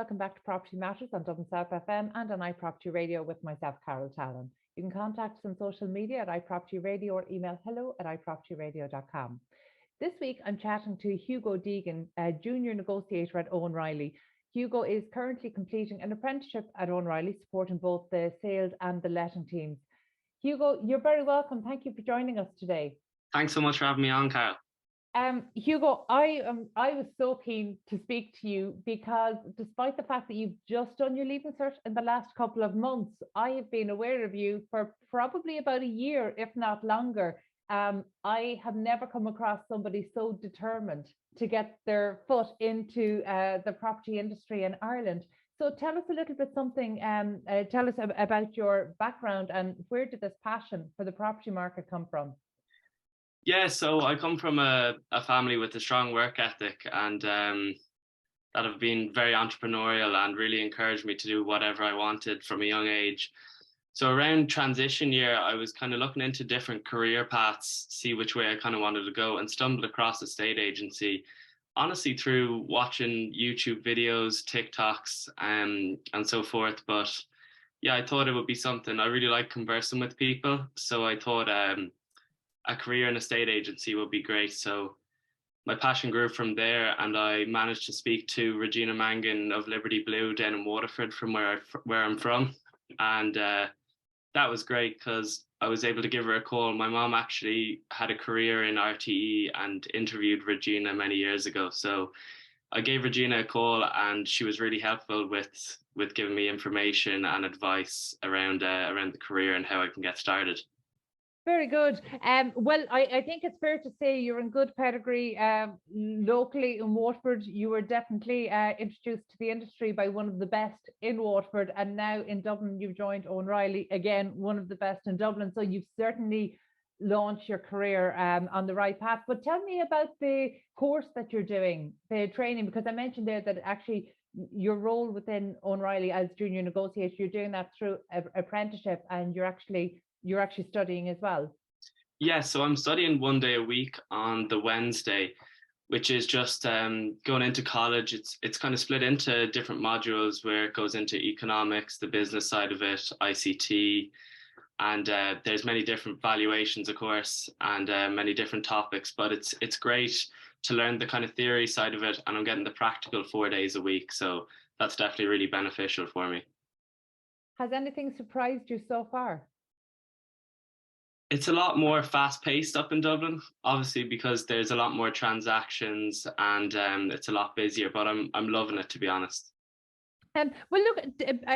welcome back to Property Matters on Dublin South FM and on iPropertyRadio with myself, Carol Tallon. You can contact us on social media at iPropertyRadio or email hello@iPropertyRadio.com. This week, I'm chatting to Hugo Deegan, a junior negotiator at Owen Reilly. Hugo is currently completing an apprenticeship at Owen Reilly, supporting both the sales and the letting teams. Hugo, you're very welcome. Thank you for joining us today. Thanks so much for having me on, Carol. Hugo, I was so keen to speak to you because despite the fact that you've just done your leaving cert in the last couple of months, I have been aware of you for probably about a year, if not longer. I have never come across somebody so determined to get their foot into the property industry in Ireland. So tell us a little bit tell us about your background and where did this passion for the property market come from? Yeah, so I come from a family with a strong work ethic and that have been very entrepreneurial and really encouraged me to do whatever I wanted from a young age. So around transition year, I was kind of looking into different career paths, see which way I kind of wanted to go, and stumbled across a state agency, honestly through watching YouTube videos, TikToks, and so forth. But yeah, I thought it would be something. I really like conversing with people, so I thought a career in a state agency would be great. So my passion grew from there, and I managed to speak to Regina Mangan of Liberty Blue down in Waterford, from where I'm from, and that was great because I was able to give her a call. My mom actually had a career in RTE and interviewed Regina many years ago, so I gave Regina a call, and she was really helpful with giving me information and advice around the career and how I can get started. Very good. Well, I think it's fair to say you're in good pedigree. Locally in Waterford, you were definitely introduced to the industry by one of the best in Waterford, and now in Dublin, you've joined Owen Reilly, again, one of the best in Dublin. So you've certainly launched your career on the right path. But tell me about the course that you're doing, the training, because I mentioned there that actually your role within Owen Reilly as junior negotiator, you're doing that through apprenticeship, and you're actually studying as well. Yeah, so I'm studying 1 day a week on the Wednesday, which is just going into college. It's kind of split into different modules where it goes into economics, the business side of it, ICT, and there's many different valuations, of course, and many different topics. But it's great to learn the kind of theory side of it, and I'm getting the practical 4 days a week. So that's definitely really beneficial for me. Has anything surprised you so far? It's a lot more fast-paced up in Dublin, obviously, because there's a lot more transactions and it's a lot busier. But I'm loving it, to be honest. Well, look,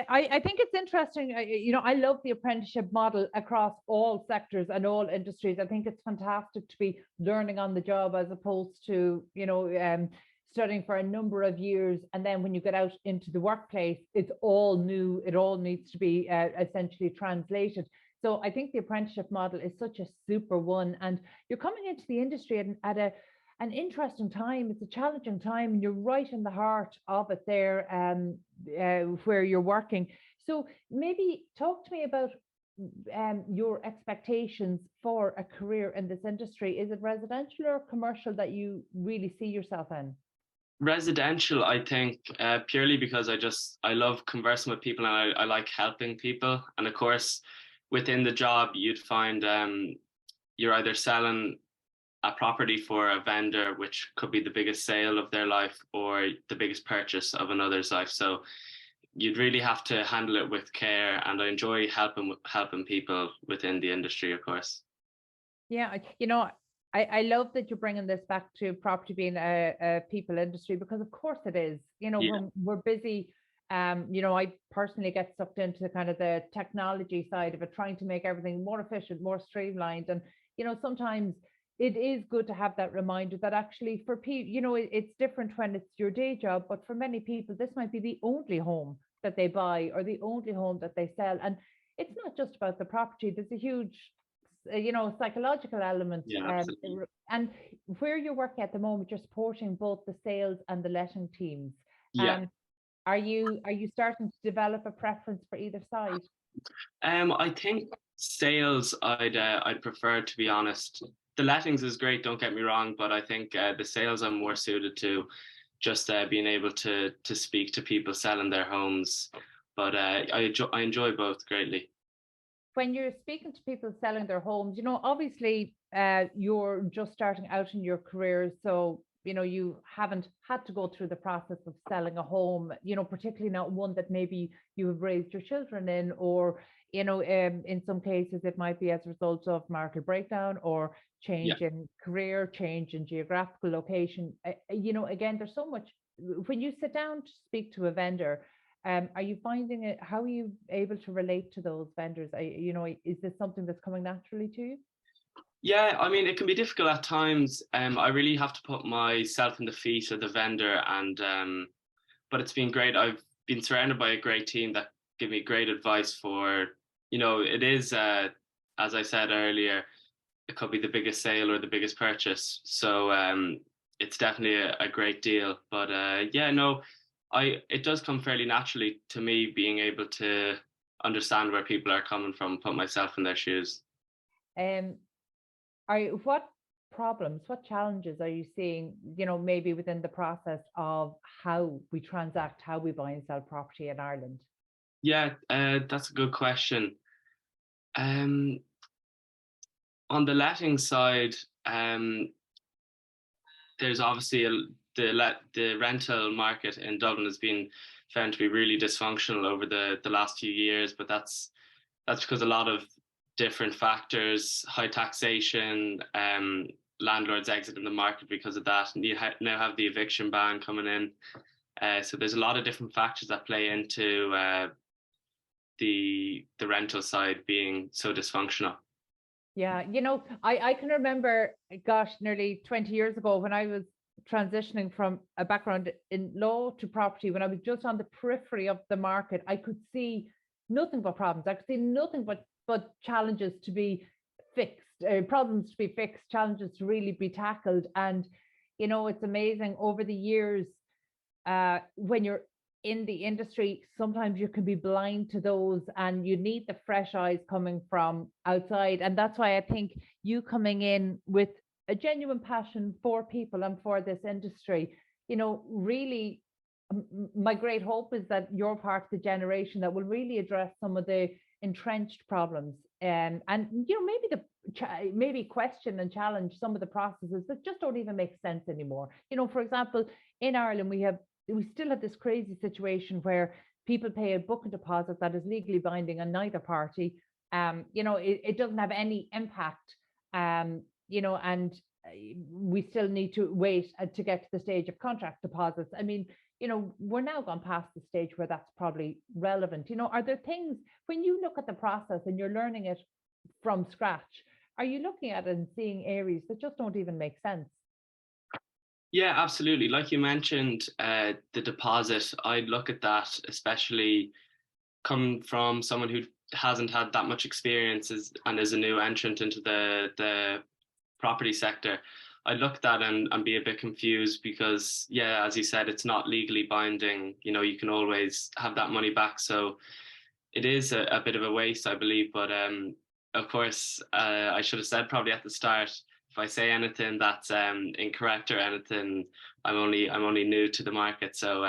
I think it's interesting. I love the apprenticeship model across all sectors and all industries. I think it's fantastic to be learning on the job as opposed to studying for a number of years, and then when you get out into the workplace, it's all new. It all needs to be essentially translated. So I think the apprenticeship model is such a super one, and you're coming into the industry at an interesting time. It's a challenging time, and you're right in the heart of it there, where you're working. So maybe talk to me about your expectations for a career in this industry. Is it residential or commercial that you really see yourself in? Residential, I think, purely because I love conversing with people, and I like helping people. And of course, within the job, you'd find you're either selling a property for a vendor, which could be the biggest sale of their life or the biggest purchase of another's life. So you'd really have to handle it with care. And I enjoy helping people within the industry, of course. Yeah, I love that you're bringing this back to property being a people industry, because of course it is. When we're busy, I personally get sucked into kind of the technology side of it, trying to make everything more efficient, more streamlined. And, sometimes it is good to have that reminder that actually for people, it's different when it's your day job, but for many people, this might be the only home that they buy or the only home that they sell. And it's not just about the property. There's a huge psychological element. Yeah, and where you're working at the moment, you're supporting both the sales and the letting teams. Yeah. Are you starting to develop a preference for either side? I think sales I'd prefer, to be honest. The lettings is great, don't get me wrong, but I think the sales I'm more suited to. just being able to speak to people selling their homes. But I enjoy both greatly. When you're speaking to people selling their homes, obviously you're just starting out in your career, so you haven't had to go through the process of selling a home, particularly not one that maybe you have raised your children in, or in some cases it might be as a result of marital breakdown or change in career, change in geographical location. Again, there's so much. When you sit down to speak to a vendor, are you finding it? How are you able to relate to those vendors? Is this something that's coming naturally to you? Yeah, I mean, it can be difficult at times. I really have to put myself in the feet of the vendor, and but it's been great. I've been surrounded by a great team that give me great advice for, it is, as I said earlier, it could be the biggest sale or the biggest purchase. So it's definitely a great deal. But it does come fairly naturally to me, being able to understand where people are coming from, put myself in their shoes. What problems, what challenges are you seeing, maybe within the process of how we transact, how we buy and sell property in Ireland? Yeah, that's a good question. On the letting side, there's obviously the rental market in Dublin has been found to be really dysfunctional over the last few years, but that's because a lot of different factors, high taxation, landlords exiting the market because of that, and you now have the eviction ban coming in. So there's a lot of different factors that play into the rental side being so dysfunctional. Yeah, I can remember, gosh, nearly 20 years ago when I was transitioning from a background in law to property, when I was just on the periphery of the market, I could see nothing but problems. I could see nothing but challenges to be fixed, problems to be fixed, challenges to really be tackled. And, it's amazing over the years, when you're in the industry, sometimes you can be blind to those and you need the fresh eyes coming from outside. And that's why I think you coming in with a genuine passion for people and for this industry, really, my great hope is that you're part of the generation that will really address some of the entrenched problems, and maybe question and challenge some of the processes that just don't even make sense anymore. For example, in Ireland, we still have this crazy situation where people pay a booking deposit that is legally binding on neither party. It doesn't have any impact, and we still need to wait to get to the stage of contract deposits. I mean, we're now gone past the stage where that's probably relevant. Are there things, when you look at the process and you're learning it from scratch, are you looking at it and seeing areas that just don't even make sense? Yeah, absolutely. Like you mentioned, the deposit, I'd look at that, especially coming from someone who hasn't had that much experience and is a new entrant into the property sector. I'd look at that and be a bit confused because, yeah, as you said, it's not legally binding. You can always have that money back. So it is a bit of a waste, I believe. But of course, I should have said probably at the start, if I say anything that's incorrect or anything, I'm only new to the market. So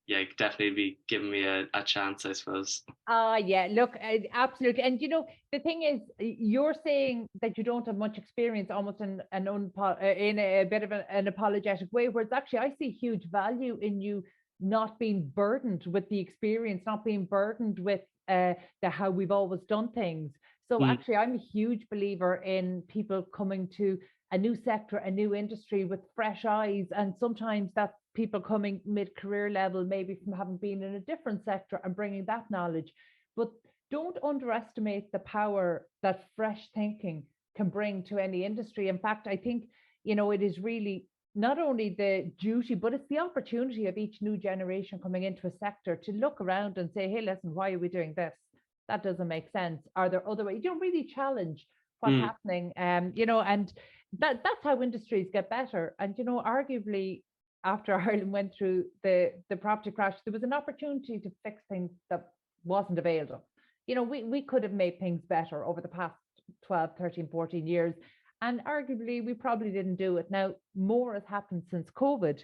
yeah, definitely be giving me a chance, I suppose. Yeah, look, absolutely. And the thing is, you're saying that you don't have much experience, almost in a bit of an apologetic way, whereas actually I see huge value in you not being burdened with the experience, not being burdened with the how we've always done things. So actually, I'm a huge believer in people coming to a new sector, a new industry with fresh eyes. And sometimes that's people coming mid-career level, maybe from having been in a different sector and bringing that knowledge. But don't underestimate the power that fresh thinking can bring to any industry. In fact, I think, it is really not only the duty, but it's the opportunity of each new generation coming into a sector to look around and say, hey, listen, why are we doing this? That doesn't make sense. Are there other ways? Really challenge what's happening. And that's how industries get better. And, arguably, after Ireland went through the property crash, there was an opportunity to fix things that wasn't available. We could have made things better over the past 12, 13, 14 years. And arguably, we probably didn't do it. Now, more has happened since COVID.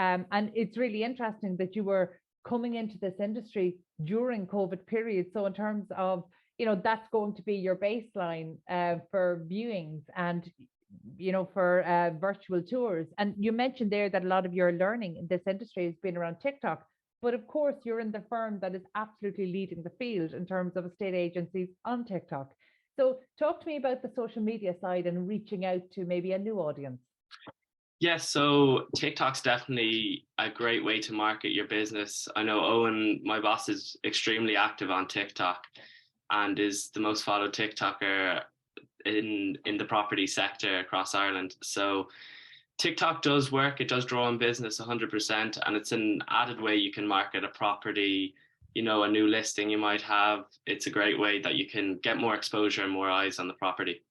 And it's really interesting that you were coming into this industry during COVID period. So in terms of, that's going to be your baseline for viewings and, for virtual tours. And you mentioned there that a lot of your learning in this industry has been around TikTok. But of course, you're in the firm that is absolutely leading the field in terms of estate agencies on TikTok. So talk to me about the social media side and reaching out to maybe a new audience. Yes, so TikTok's definitely a great way to market your business. I know Owen, my boss, is extremely active on TikTok and is the most followed TikToker in the property sector across Ireland. So TikTok does work. It does draw on business 100%, and it's an added way you can market a property, a new listing you might have. It's a great way that you can get more exposure and more eyes on the property.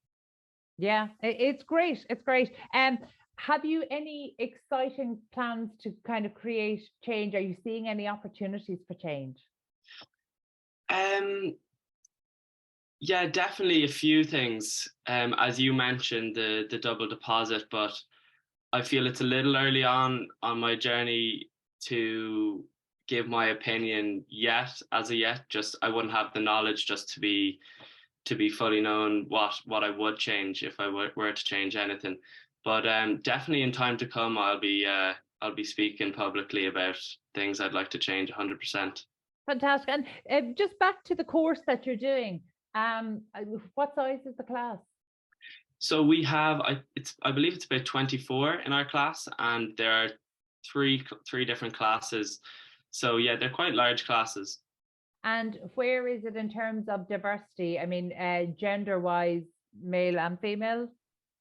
Yeah, it's great. It's great. Have you any exciting plans to kind of create change? Are you seeing any opportunities for change? Yeah, definitely a few things. As you mentioned, the double deposit, but I feel it's a little early on my journey to give my opinion yet. As of yet, just I wouldn't have the knowledge just to be fully known what I would change if I were to change anything. But definitely in time to come, I'll be speaking publicly about things I'd like to change 100%. Fantastic. And just back to the course that you're doing, what size is the class? So we have, I believe it's about 24 in our class, and there are three different classes. So yeah, they're quite large classes. And where is it in terms of diversity? I mean, gender-wise, male and female?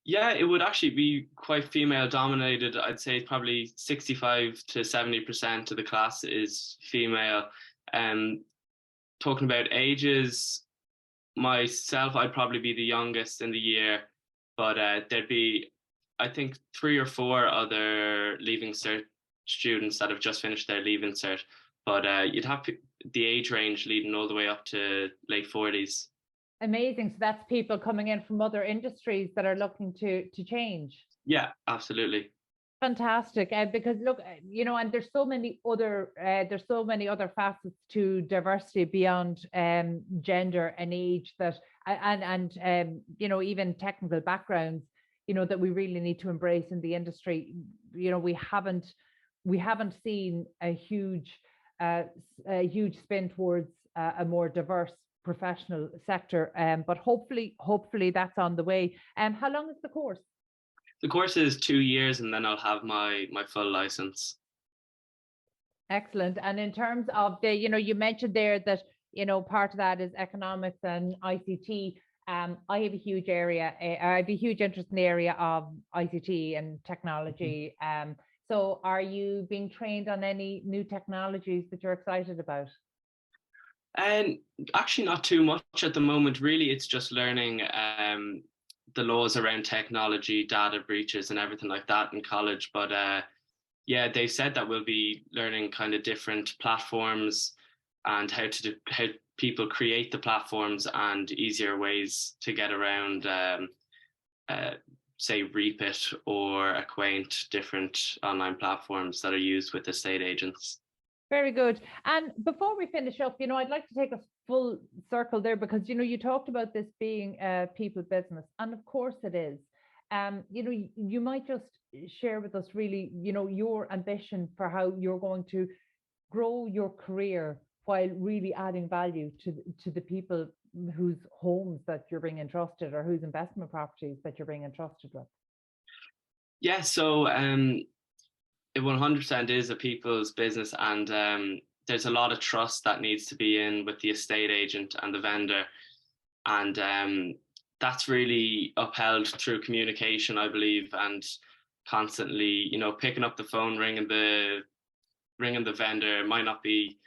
Yeah, it would actually be quite female dominated. I'd say probably 65 to 70% of the class is female. Talking about ages, myself, I'd probably be the youngest in the year, but there'd be, I think, 3 or 4 other Leaving Cert students that have just finished their Leaving Cert. But you'd have the age range leading all the way up to late 40s. Amazing. So that's people coming in from other industries that are looking to change. Yeah, absolutely. Fantastic. Because look, and there's so many other facets to diversity beyond gender and age that and even technical backgrounds, that we really need to embrace in the industry. We haven't seen a huge spin towards a more diverse professional sector, but hopefully that's on the way. How long is the course? The course is 2 years, and then I'll have my full license. Excellent. And in terms of you mentioned there that part of that is economics and ICT. I have a huge interest in the area of ICT and technology. So are you being trained on any new technologies that you're excited about? And actually not too much at the moment. Really, it's just learning the laws around technology, data breaches and everything like that in college. But yeah, they said that we'll be learning kind of different platforms and how people create the platforms and easier ways to get around, say, Reapit or Acquaint, different online platforms that are used with estate agents. Very good. And before we finish up, I'd like to take a full circle there because, you talked about this being a people business, and of course it is. You might just share with us really, your ambition for how you're going to grow your career while really adding value to the people whose homes that you're being entrusted or whose investment properties that you're being entrusted with. Yeah, so it 100% is a people's business, and there's a lot of trust that needs to be in with the estate agent and the vendor, and that's really upheld through communication, I believe, and constantly, picking up the phone, ringing the vendor. It might not be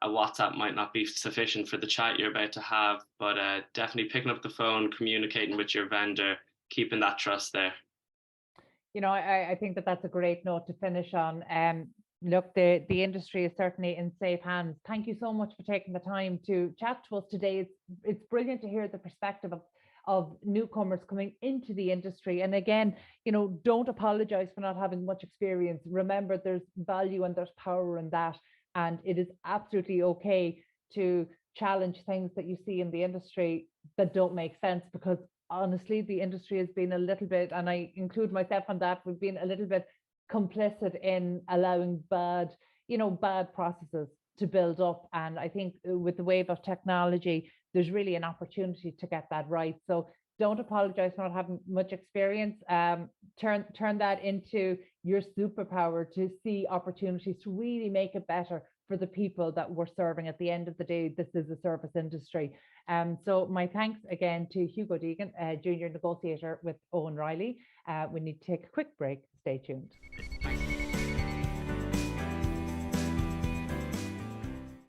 a WhatsApp, might not be sufficient for the chat you're about to have, but definitely picking up the phone, communicating with your vendor, keeping that trust there. I think that's a great note to finish on. Look, the industry is certainly in safe hands. Thank you so much for taking the time to chat to us today. It's brilliant to hear the perspective of newcomers coming into the industry. And again, don't apologize for not having much experience. Remember, there's value and there's power in that. And it is absolutely okay to challenge things that you see in the industry that don't make sense, because honestly, the industry has been a little bit, and I include myself on that, we've been a little bit complicit in allowing bad processes to build up. And I think with the wave of technology, there's really an opportunity to get that right. So don't apologize for not having much experience. Turn that into your superpower to see opportunities to really make it better for the people that we're serving. At the end of the day, this is a service industry. So my thanks again to Hugo Deegan, junior negotiator with Owen Reilly. We need to take a quick break. Stay tuned.